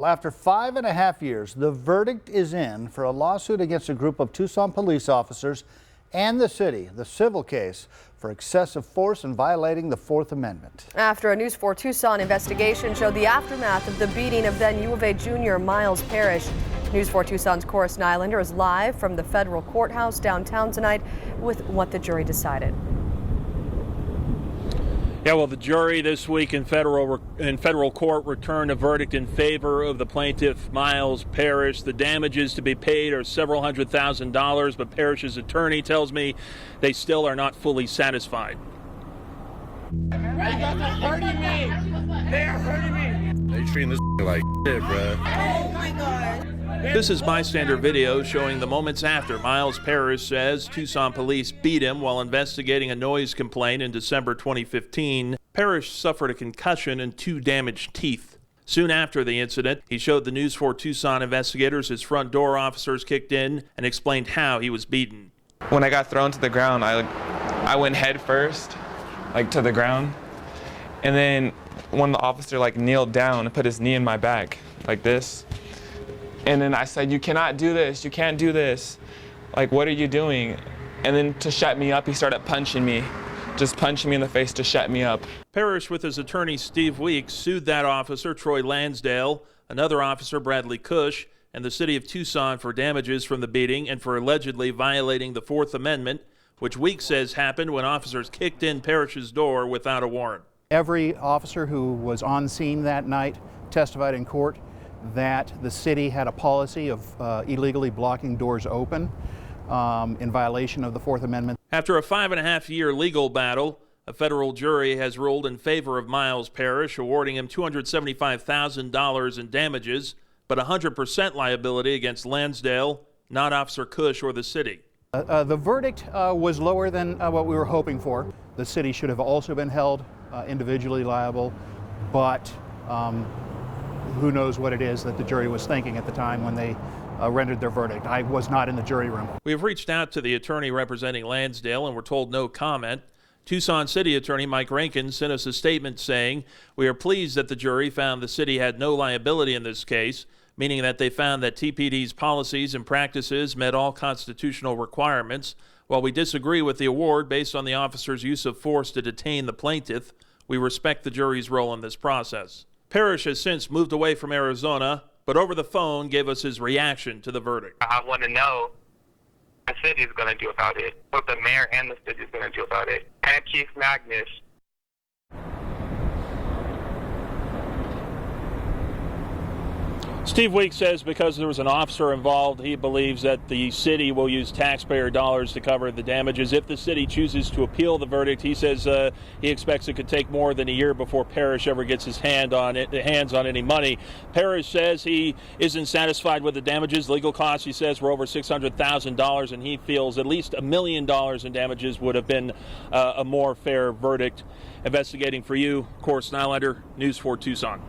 Well, after 5.5 years, the verdict is in for a lawsuit against a group of Tucson police officers and the city, the civil case for excessive force and violating the Fourth Amendment. After a News 4 Tucson investigation showed the aftermath of the beating of then U of A junior Miles Parrish. News 4 Tucson's Corus Nylander is live from the federal courthouse downtown tonight with what the jury decided. Yeah, well, the jury this week in federal court returned a verdict in favor of the plaintiff, Miles Parrish. The damages to be paid are several $100,000, but Parrish's attorney tells me they still are not fully satisfied. You guys are hurting me. They are hurting me. They treating this like shit, bro. Oh my God. This is bystander video showing the moments after Miles Parrish says Tucson police beat him while investigating a noise complaint in December 2015. Parrish suffered a concussion and 2 damaged teeth. Soon after the incident, he showed the News 4 Tucson investigators his front door officers kicked in and explained how he was beaten. When I got thrown to the ground, I went head first, to the ground. And then one of the officers kneeled down and put his knee in my back like this. And then I said, "You cannot do this, you can't do this. What are you doing?" And then to shut me up, he started punching me, just punching me in the face to shut me up. Parrish, with his attorney Steve Weeks, sued that officer, Troy Lansdale, another officer, Bradley Cush, and the city of Tucson for damages from the beating and for allegedly violating the Fourth Amendment, which Weeks says happened when officers kicked in Parrish's door without a warrant. Every officer who was on scene that night testified in court that the city had a policy of illegally blocking doors open in violation of the Fourth Amendment. After a 5.5-year legal battle, a federal jury has ruled in favor of Miles Parrish, awarding him $275,000 in damages, but 100% liability against Lansdale, not Officer Cush or the city. The verdict was lower than what we were hoping for. The city should have also been held individually liable, but who knows what it is that the jury was thinking at the time when they rendered their verdict. I was not in the jury room. We have reached out to the attorney representing Lansdale and were told no comment. Tucson City Attorney Mike Rankin sent us a statement saying, "We are pleased that the jury found the city had no liability in this case, meaning that they found that TPD's policies and practices met all constitutional requirements. While we disagree with the award based on the officer's use of force to detain the plaintiff, we respect the jury's role in this process." Parrish has since moved away from Arizona, but over the phone gave us his reaction to the verdict. I want to know what the city is going to do about it, what the mayor and the city is going to do about it, and Chief Magnus. Steve Weeks says because there was an officer involved, he believes that the city will use taxpayer dollars to cover the damages. If the city chooses to appeal the verdict, he says he expects it could take more than a year before Parrish ever gets his hands on any money. Parrish says he isn't satisfied with the damages. Legal costs, he says, were over $600,000, and he feels at least $1 million in damages would have been a more fair verdict. Investigating for you, Corus Nylander, News 4 Tucson.